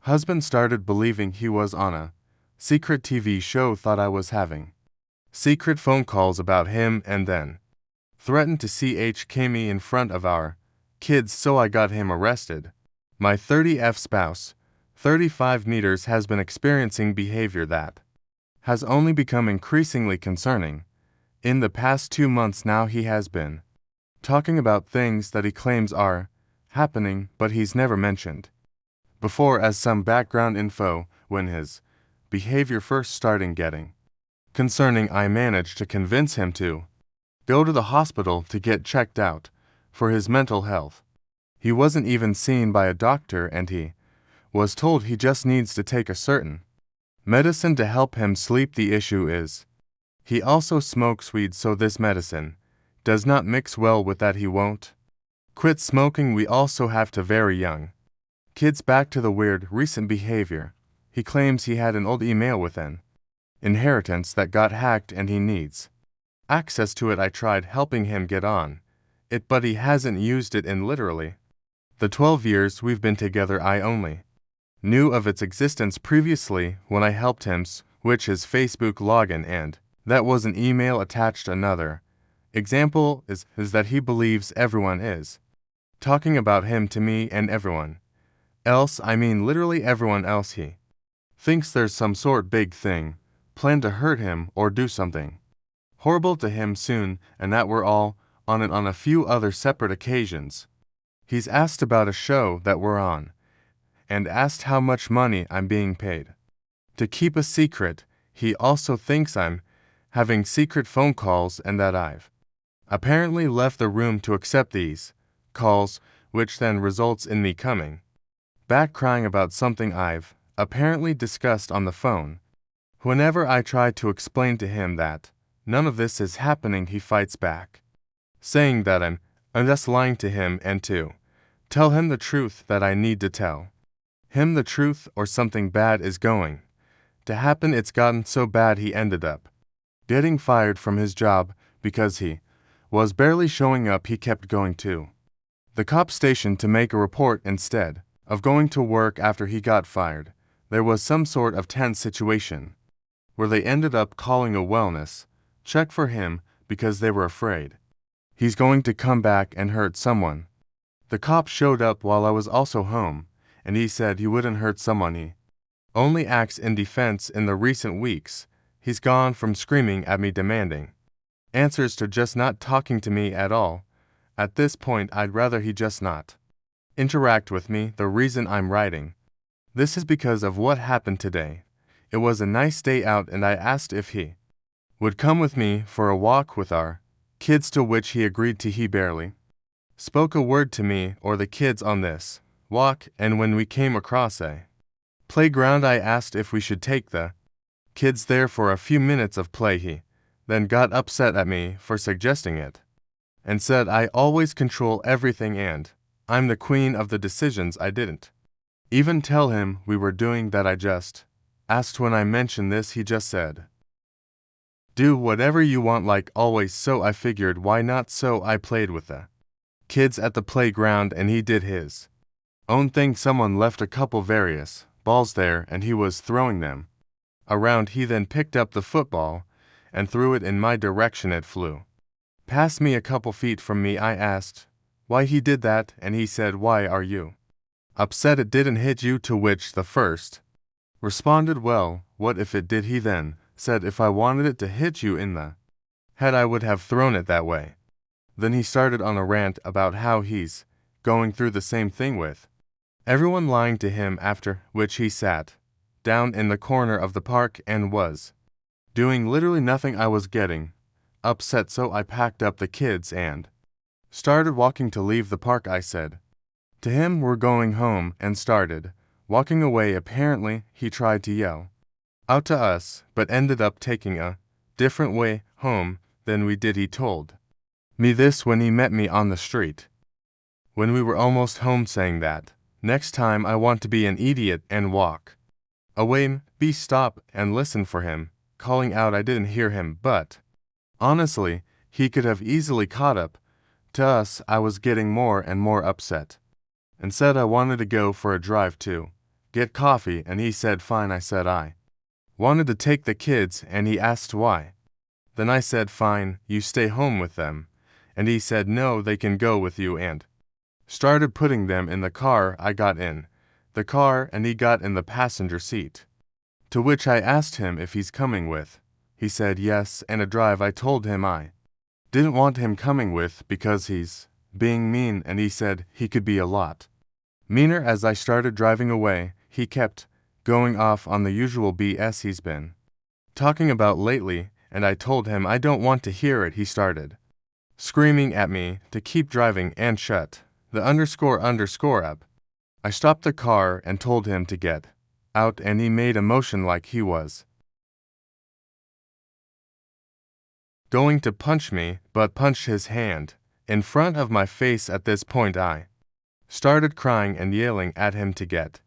Husband started believing he was on a secret TV show, thought I was having secret phone calls about him, and then threatened to CHK me in front of our kids, so I got him arrested. My 30F spouse, 35 meters, has been experiencing behavior that has only become increasingly concerning. In the past 2 months now, he has been talking about things that he claims are happening, but he's never mentioned before. As some background info, when his behavior first started getting concerning, I managed to convince him to go to the hospital to get checked out for his mental health. He wasn't even seen by a doctor, and he was told he just needs to take a certain medicine to help him sleep. The issue is he also smokes weed, so this medicine does not mix well with that. He won't quit smoking. We also have two very young kids. Back to the weird recent behavior. He claims he had an old email with an inheritance that got hacked and he needs access to it. I tried helping him get on it, but he hasn't used it in literally the 12 years we've been together. I only knew of its existence previously when I helped him switch his Facebook login, and that was an email attached. Another example is that he believes everyone is talking about him to me and everyone else. I mean literally everyone else. He thinks there's some sort big thing planned to hurt him or do something horrible to him soon, and that we're all on it. On a few other separate occasions, he's asked about a show that we're on and asked how much money I'm being paid to keep a secret. He also thinks I'm having secret phone calls and that I've apparently left the room to accept these calls, which then results in me coming back crying about something I've apparently discussed on the phone. Whenever I try to explain to him that none of this is happening, he fights back, saying that I'm just lying to him and to tell him the truth, that I need to tell him the truth or something bad is going to happen. It's gotten so bad he ended up getting fired from his job because he was barely showing up. He kept going to the cop station to make a report instead of going to work after he got fired. There was some sort of tense situation where they ended up calling a wellness check for him because they were afraid he's going to come back and hurt someone. The cop showed up while I was also home, and he said he wouldn't hurt someone. He only acts in defense. In the recent weeks, he's gone from screaming at me demanding answers to just not talking to me at all. At this point, I'd rather he just not interact with me. The reason I'm writing this is because of what happened today. It was a nice day out, and I asked if he would come with me for a walk with our kids, to which he agreed to. He barely spoke a word to me or the kids on this walk, and when we came across a playground, I asked if we should take the kids there for a few minutes of play. He then got upset at me for suggesting it and said I always control everything and I'm the queen of the decisions. I didn't even tell him we were doing that. I just asked. When I mentioned this, he just said, "Do whatever you want, like always." So I figured, why not? So I played with the kids at the playground, and he did his own thing. Someone left a couple various balls there, and he was throwing them around. He then picked up the football and threw it in my direction. It flew past me a couple feet from me. I asked why he did that, and he said, "Why are you upset? It didn't hit you." To which the first responded, "Well, what if it did?" He then said, "If I wanted it to hit you in the head, I would have thrown it that way." Then he started on a rant about how he's going through the same thing with everyone lying to him, after which he sat down in the corner of the park and was doing literally nothing. I was getting upset, so I packed up the kids and started walking to leave the park. I said to him, "We're going home," and started walking away. Apparently, he tried to yell out to us, but ended up taking a different way home than we did. He told me this when he met me on the street when we were almost home, saying that next time I want to be an idiot and walk away. Be stop and listen for him calling out. I didn't hear him, but honestly, he could have easily caught up to us. I was getting more and more upset and said I wanted to go for a drive to get coffee, and he said fine. I said I wanted to take the kids, and he asked why. Then I said fine, you stay home with them. And he said no, they can go with you, and started putting them in the car. I got in the car and he got in the passenger seat. To which I asked him if he's coming with. He said yes, and a drive. I told him I didn't want him coming with because he's being mean, and he said he could be a lot meaner. As I started driving away, he kept going off on the usual BS he's been talking about lately, and I told him I don't want to hear it. He started screaming at me to keep driving and shut the __ up. I stopped the car and told him to get out, and he made a motion like he was going to punch me, but punched his hand in front of my face. At this point I started crying and yelling at him to get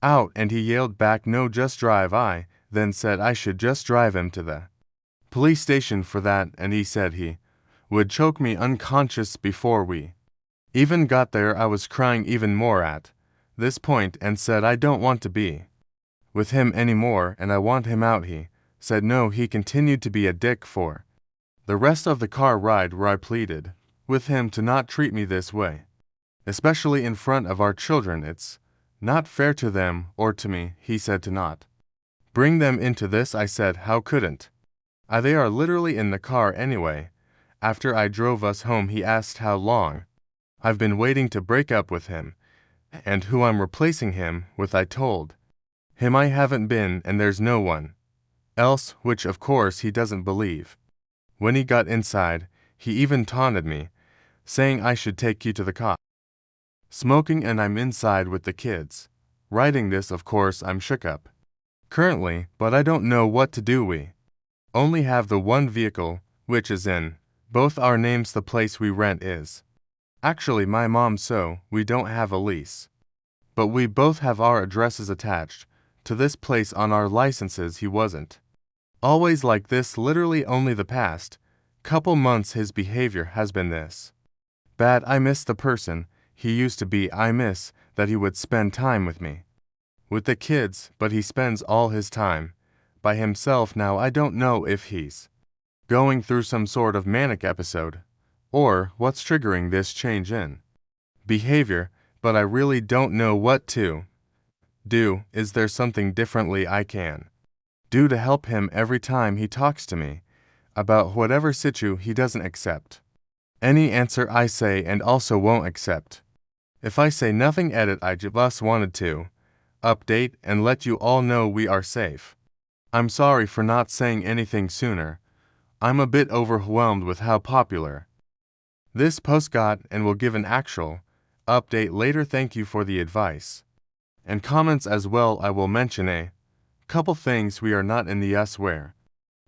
out, and he yelled back, no, just drive. I then said I should just drive him to the police station for that, and he said he would choke me unconscious before we even got there. I was crying even more at this point and said I don't want to be with him anymore and I want him out. He said no. He continued to be a dick for the rest of the car ride, where I pleaded with him to not treat me this way, especially in front of our children. It's not fair to them or to me. He said to not bring them into this. I said how couldn't I? They are literally in the car anyway. After I drove us home, he asked how long I've been waiting to break up with him and who I'm replacing him with. I told him I haven't been and there's no one else, which of course he doesn't believe. When he got inside, he even taunted me, saying I should take you to the cop. Smoking, and I'm inside with the kids. Writing this, of course, I'm shook up currently, but I don't know what to do. We only have the one vehicle, which is in both our names. The place we rent is actually my mom's, so we don't have a lease. But we both have our addresses attached to this place on our licenses. He wasn't always like this. Literally only the past couple months his behavior has been this bad. I miss the person he used to be. I miss that he would spend time with me, with the kids, but he spends all his time by himself now. I don't know if he's going through some sort of manic episode or what's triggering this change in behavior, but I really don't know what to do. Is there something differently I can do to help him? Every time he talks to me about whatever situ, he doesn't accept any answer I say, and also won't accept if I say nothing. Edit. I just wanted to update and let you all know we are safe. I'm sorry for not saying anything sooner. I'm a bit overwhelmed with how popular this post got, and will give an actual update later. Thank you for the advice and comments as well. I will mention a couple things. We are not in the US where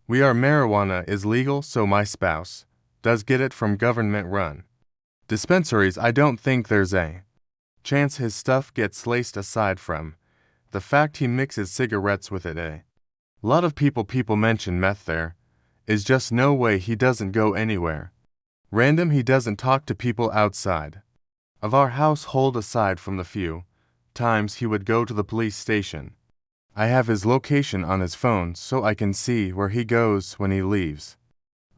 we are. Marijuana is legal, so my spouse does get it from government-run dispensaries. I don't think there's a chance his stuff gets laced, aside from the fact he mixes cigarettes with it. A lot of people mention meth. There is just no way. He doesn't go anywhere random. He doesn't talk to people outside of our household, aside from the few times he would go to the police station. I have his location on his phone so I can see where he goes when he leaves.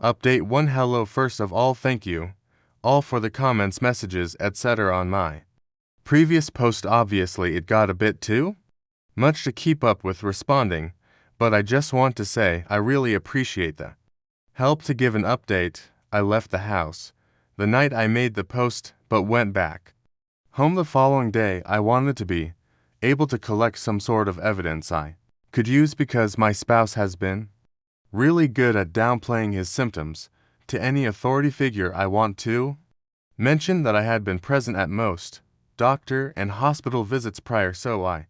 Update 1. Hello. First of all, thank you all for the comments, messages, etc. on my previous post. Obviously it got a bit too much to keep up with responding, but I just want to say I really appreciate the help. To give an update, I left the house the night I made the post, but went back home the following day. I wanted to be able to collect some sort of evidence I could use, because my spouse has been really good at downplaying his symptoms to any authority figure. I want to mention that I had been present at most doctor and hospital visits prior, so I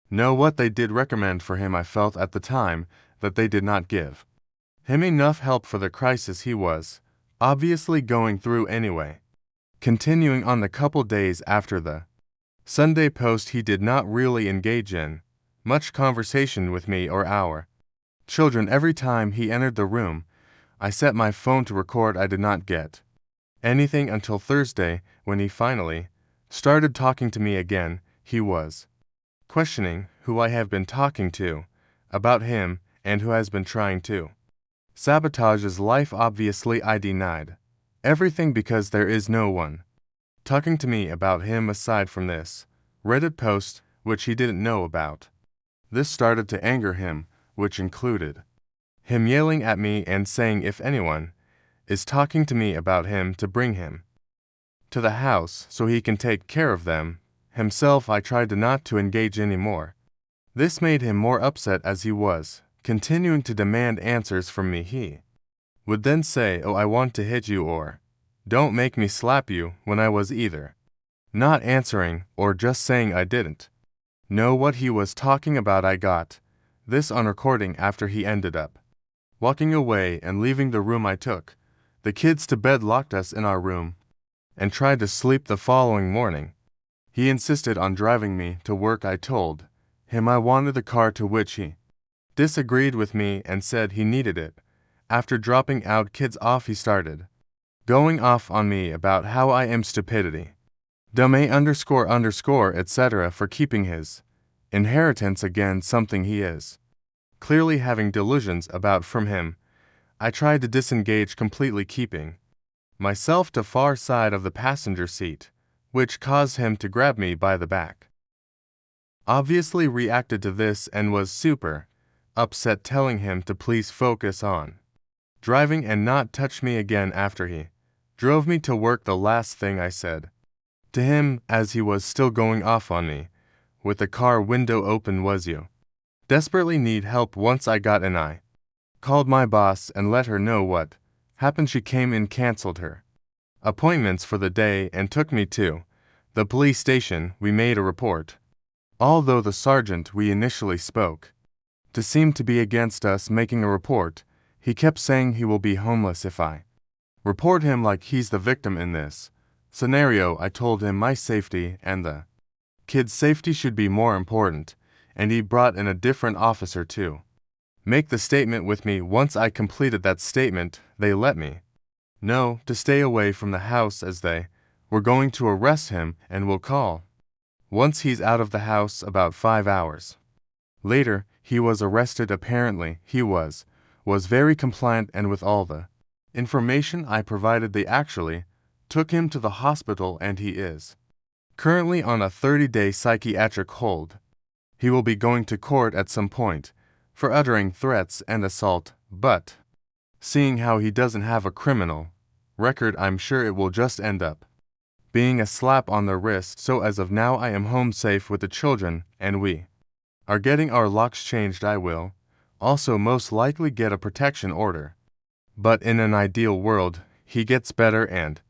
know what they did recommend for him. I felt at the time that they did not give him enough help for the crisis he was obviously going through anyway. Continuing on, the couple days after the Sunday post, he did not really engage in much conversation with me or our children. Every time he entered the room, I set my phone to record. I did not get anything until Thursday, when he finally started talking to me again. He was questioning who I have been talking to about him and who has been trying to sabotage his life. Obviously, I denied everything because there is no one talking to me about him aside from this Reddit post, which he didn't know about. This started to anger him, which included him yelling at me and saying if anyone is talking to me about him to bring him to the house so he can take care of them himself. I tried to not to engage anymore. This made him more upset as he was continuing to demand answers from me. He would then say, "Oh, I want to hit you," or "Don't make me slap you," when I was either not answering or just saying I didn't know what he was talking about. I got this on recording after he ended up walking away and leaving the room. I took the kids to bed, locked us in our room, and tried to sleep. The following morning, he insisted on driving me to work. I told him I wanted the car, to which he disagreed with me and said he needed it. After dropping out kids off, he started going off on me about how I am stupidity, dumb etc. for keeping his inheritance, again something he is clearly having delusions about from him. I tried to disengage completely, keeping myself to far side of the passenger seat, which caused him to grab me by the back. Obviously reacted to this and was super upset, telling him to please focus on driving and not touch me again. After he drove me to work, the last thing I said to him as he was still going off on me with the car window open was, "You desperately need help." Once I got in, I called my boss and let her know what happened. She came in, canceled her appointments for the day, and took me to the police station. We made a report. Although the sergeant we initially spoke to seemed to be against us making a report, he kept saying he will be homeless if I report him, like he's the victim in this scenario. I told him my safety and the kids' safety should be more important, and he brought in a different officer to make the statement with me. Once I completed that statement, they let me know to stay away from the house as they were going to arrest him and will call once he's out of the house. About 5 hours later, he was arrested. Apparently, he was very compliant, and with all the information I provided, they actually took him to the hospital, and he is currently on a 30-day psychiatric hold. He will be going to court at some point for uttering threats and assault, but seeing how he doesn't have a criminal record, I'm sure it will just end up being a slap on the wrist. So as of now, I am home safe with the children, and we are getting our locks changed. I will also most likely get a protection order. But in an ideal world, he gets better, and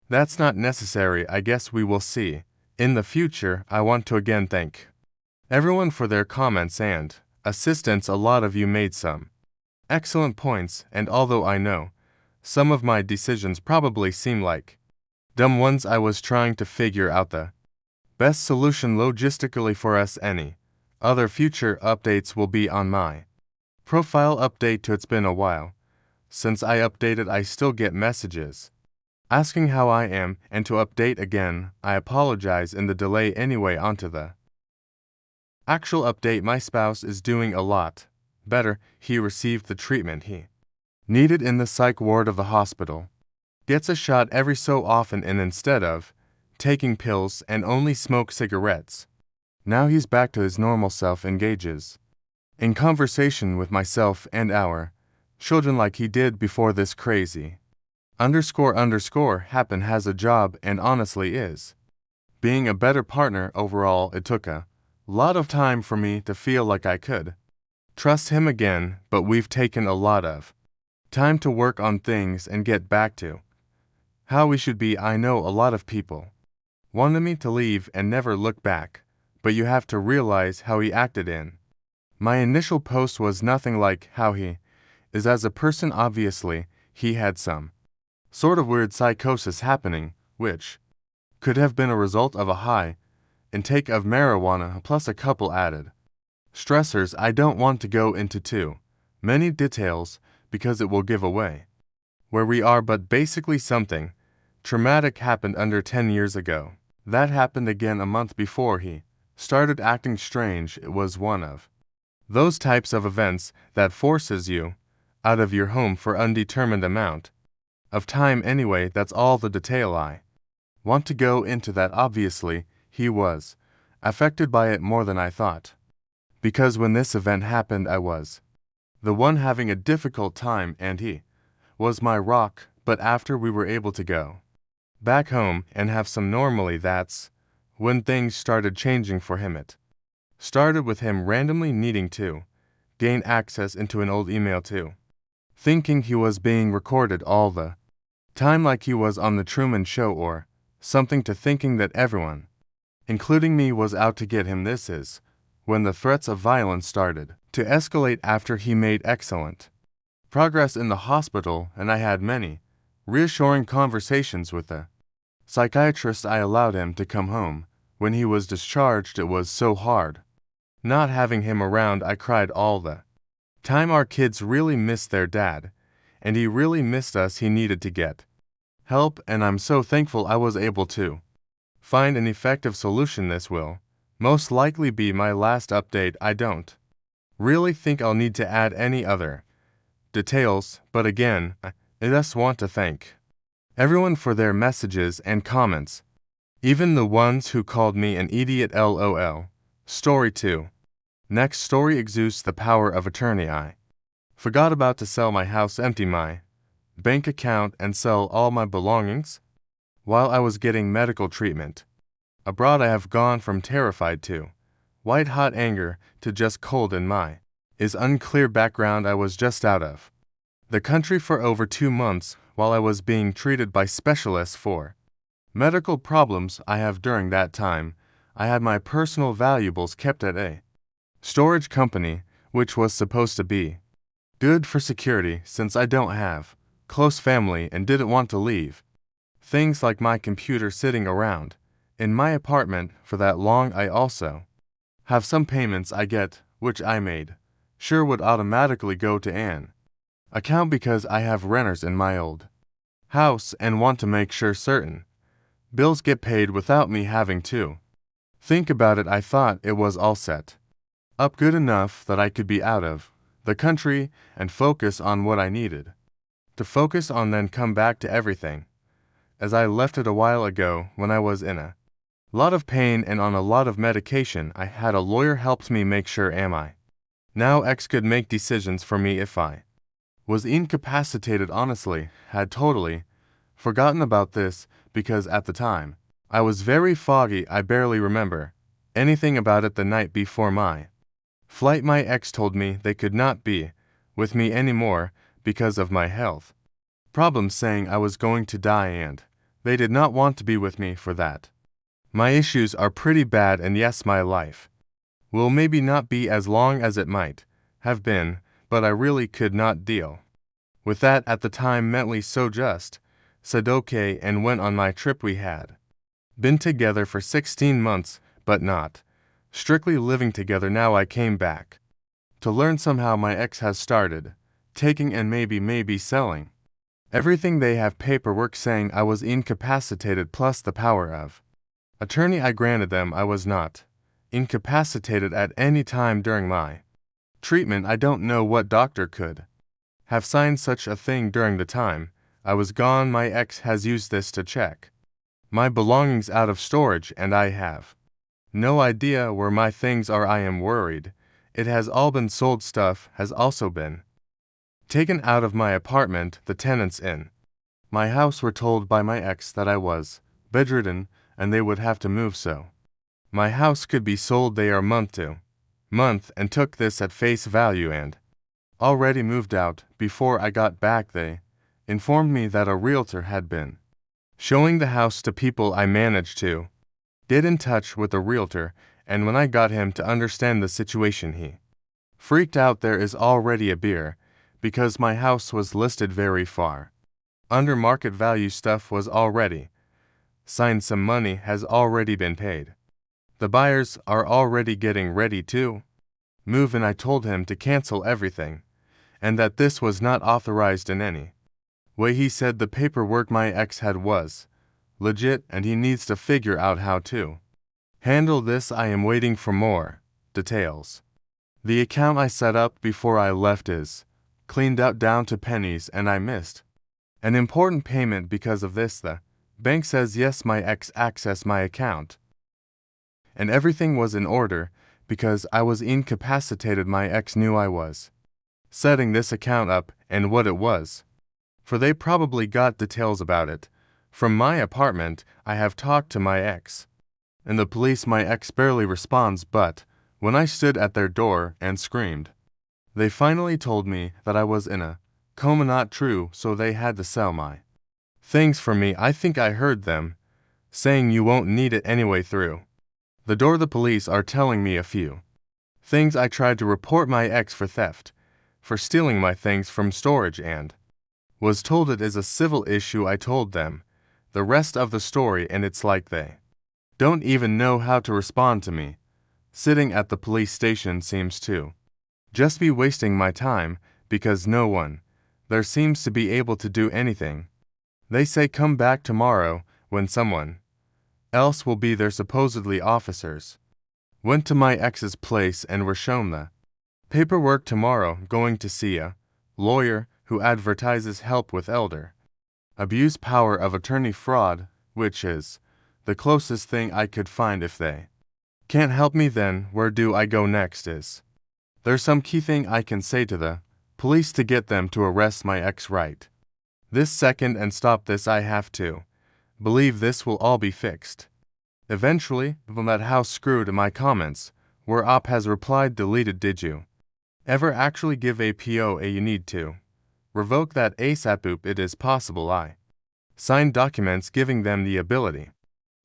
that's not necessary. I guess we will see in the future. I want to again thank everyone for their comments and assistance. A lot of you made some excellent points, and although I know some of my decisions probably seem like dumb ones, I was trying to figure out the best solution logistically for us. Any other future updates will be on my profile update to. It's been a while since I updated. I still get messages asking how I am, and to update again, I apologize in the delay. Anyway, onto the actual update. My spouse is doing a lot better. He received the treatment he needed in the psych ward of the hospital, gets a shot every so often, and instead of taking pills and only smoke cigarettes, now he's back to his normal self, engages in conversation with myself and our children like he did before this crazy happen. Has a job and honestly is being a better partner overall. It took a lot of time for me to feel like I could trust him again, but we've taken a lot of time to work on things and get back to how we should be. I know a lot of people wanted me to leave and never look back, but you have to realize how he acted in my initial post was nothing like how he is as a person. Obviously, he had some sort of weird psychosis happening, which could have been a result of a high intake of marijuana plus a couple added stressors. I don't want to go into too many details because it will give away where we are, but basically something traumatic happened under 10 years ago. That happened again a month before he started acting strange. It was one of those types of events that forces you out of your home for undetermined amount of time anyway. That's all the detail I want to go into. That obviously he was affected by it more than I thought, because when this event happened I was the one having a difficult time and he was my rock. But after we were able to go back home and have some normally, that's when things started changing for him. It started with him randomly needing to gain access into an old email too, thinking he was being recorded all the time like he was on the Truman Show or something, to thinking that everyone, including me, was out to get him. This is when the threats of violence started to escalate after he made excellent progress in the hospital and I had many reassuring conversations with the psychiatrist. I allowed him to come home when he was discharged. It was so hard not having him around. I cried all the time. Our kids really missed their dad, and he really missed us. He needed to get help, and I'm so thankful I was able to find an effective solution. This will most likely be my last update. I don't really think I'll need to add any other details, but again, I just want to thank everyone for their messages and comments, even the ones who called me an idiot. LOL. Story 2. Next story exudes the power of attorney. I forgot about to sell my house, empty my bank account, and sell all my belongings while I was getting medical treatment abroad. I have gone from terrified to white-hot anger to just cold in my is unclear background. I was just out of the country for over 2 months while I was being treated by specialists for medical problems I have. During that time, I had my personal valuables kept at a storage company, which was supposed to be good for security since I don't have close family and didn't want to leave things like my computer sitting around in my apartment for that long. I also have some payments I get, which I made sure would automatically go to an account because I have renters in my old house and want to make sure certain bills get paid without me having to think about it. I thought it was all set up good enough that I could be out of the country and focus on what I needed to focus on, then come back to everything as I left it a while ago when I was in a lot of pain and on a lot of medication. I had a lawyer helped me make sure I now X could make decisions for me if I was incapacitated. Honestly, had totally forgotten about this because at the time I was very foggy. I barely remember anything about it. The night before my flight, my ex told me they could not be with me anymore because of my health problems, saying I was going to die and they did not want to be with me for that. My issues are pretty bad, and yes, my life will maybe not be as long as it might have been, but I really could not deal with that at the time mentally, so just said okay and went on my trip. We had been together for 16 months, but not strictly living together. Now I came back to learn somehow my ex has started taking and maybe selling everything. They have paperwork saying I was incapacitated, plus the power of attorney I granted them. I was not incapacitated at any time during my treatment. I don't know what doctor could have signed such a thing during the time I was gone. My ex has used this to check my belongings out of storage, and I have no idea where my things are. I am worried it has all been sold. Stuff has also been taken out of my apartment. The tenants in my house were told by my ex that I was bedridden and they would have to move so my house could be sold. They are month to month and took this at face value and already moved out. Before I got back, they informed me that a realtor had been showing the house to people. I managed to get in touch with the realtor, and when I got him to understand the situation, he freaked out. There is already a beer because my house was listed very far under market value. Stuff was already signed. Some money has already been paid. The buyers are already getting ready to move, and I told him to cancel everything and that this was not authorized in any way. He said the paperwork my ex had was legit and he needs to figure out how to Handle this, I am waiting for more details. The account I set up before I left is cleaned out down to pennies, and I missed an important payment because of this. The bank says yes, my ex accessed my account, and everything was in order because I was incapacitated. My ex knew I was setting this account up and what it was, for they probably got details about it from my apartment. I have talked to my ex and the police. My ex barely responds, but when I stood at their door and screamed, they finally told me that I was in a coma. Not true, so they had to sell my things for me. I think I heard them saying you won't need it anyway. Through the door, the police are telling me a few things. I tried to report my ex for theft, for stealing my things from storage, and was told it is a civil issue. I told them the rest of the story, and it's like they don't even know how to respond to me. Sitting at the police station seems to just be wasting my time because no one there seems to be able to do anything. They say come back tomorrow when someone else will be there. Supposedly officers went to my ex's place and were shown the paperwork. Tomorrow going to see a lawyer who advertises help with elder abuse, power of attorney fraud, which is the closest thing I could find. If they can't help me, then where do I go next? Is there some key thing I can say to the police to get them to arrest my ex right this second and stop this? I have to believe this will all be fixed eventually. From that, how screwed my comments were. Op has replied, deleted. Did you ever actually give a POA? You need to revoke that ASAP. Oop, it is possible. I signed documents giving them the ability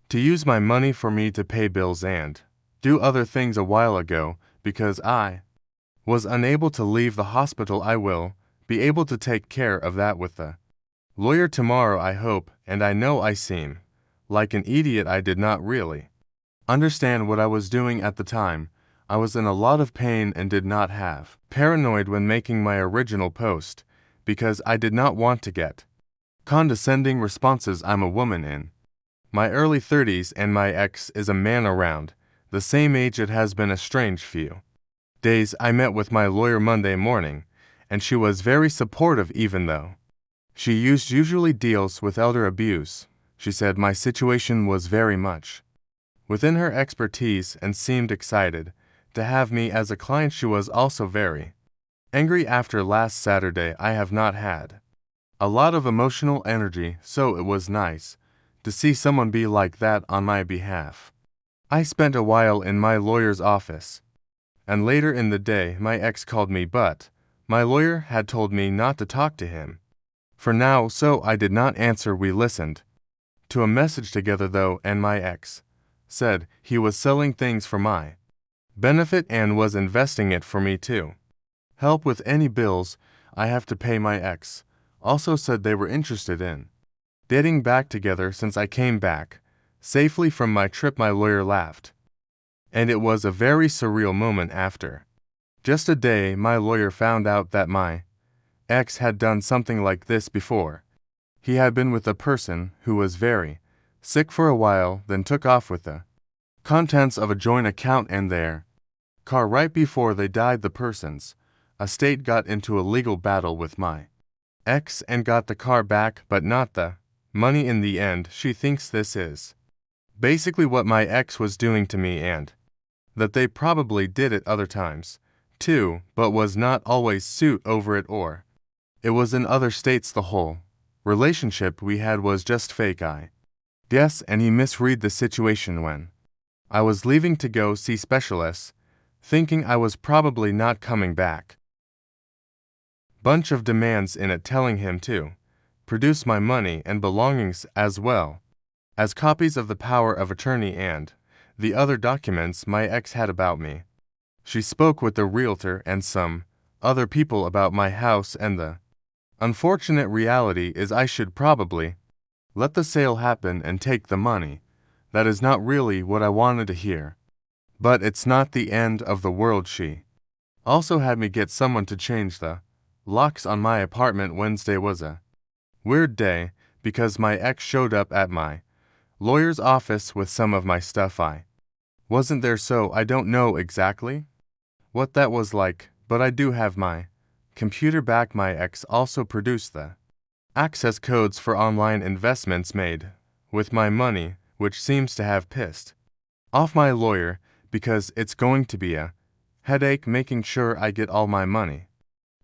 to use my money for me to pay bills and do other things a while ago because I was unable to leave the hospital. I will be able to take care of that with the lawyer tomorrow, I hope. And I know I seem like an idiot. I did not really understand what I was doing at the time. I was in a lot of pain and did not have paranoid when making my original post because I did not want to get condescending responses. I'm a woman in my early 30s and my ex is a man around the same age. It has been a strange few days. I met with my lawyer Monday morning and she was very supportive even though she usually deals with elder abuse. She said my situation was very much within her expertise and seemed excited to have me as a client. She was also very angry after last Saturday. I have not had a lot of emotional energy, so it was nice to see someone be like that on my behalf. I spent a while in my lawyer's office, and later in the day my ex called me, but my lawyer had told me not to talk to him for now, so I did not answer. We listened to a message together though, and my ex said he was selling things for my benefit and was investing it for me to help with any bills I have to pay. My ex also said they were interested in getting back together since I came back safely from my trip. My lawyer laughed, and it was a very surreal moment. After just a day, my lawyer found out that my ex had done something like this before. He had been with a person who was very sick for a while, then took off with the contents of a joint account and their car right before they died. The person's estate got into a legal battle with my ex and got the car back, but not the money in the end. She thinks this is basically what my ex was doing to me and that they probably did it other times too, but was not always suit over it, or it was in other states. The whole relationship we had was just fake, I guess, and he misread the situation when I was leaving to go see specialists, thinking I was probably not coming back. Bunch of demands in it, telling him to produce my money and belongings as well as copies of the power of attorney and the other documents my ex had about me. She spoke with the realtor and some other people about my house, and the unfortunate reality is I should probably let the sale happen and take the money. That is not really what I wanted to hear, but it's not the end of the world. She also had me get someone to change the locks on my apartment. Wednesday was a weird day because my ex showed up at my lawyer's office with some of my stuff. I Wasn't there, so I don't know exactly what that was like, but I do have my computer back. My ex also produced the access codes for online investments made with my money, which seems to have pissed off my lawyer because it's going to be a headache making sure I get all my money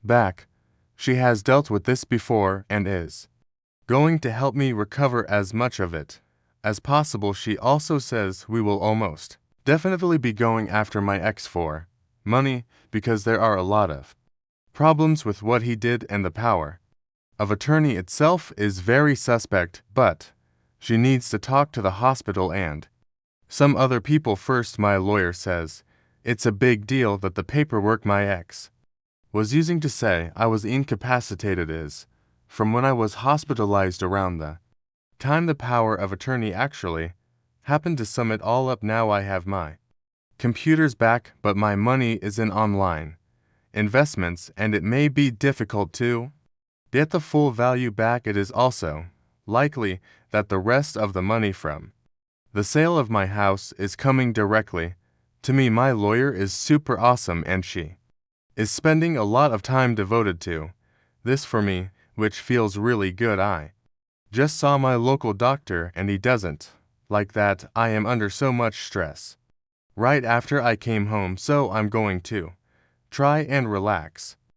back. She has dealt with this before and is going to help me recover as much of it as possible. She also says we will almost definitely be going after my ex for money because there are a lot of problems with what he did, and the power of attorney itself is very suspect, but she needs to talk to the hospital and some other people first. My lawyer says it's a big deal that the paperwork my ex was using to say I was incapacitated is from when I was hospitalized around the time the power of attorney actually happened to sum it all up. Now I have my computers back, but my money is in online investments, and it may be difficult to get the full value back. It is also likely that the rest of the money from the sale of my house is coming directly to me. My lawyer is super awesome, and she is spending a lot of time devoted to this for me, which feels really good. I just saw my local doctor, and he doesn't like that I am under so much stress right after I came home, so I'm going to try and relax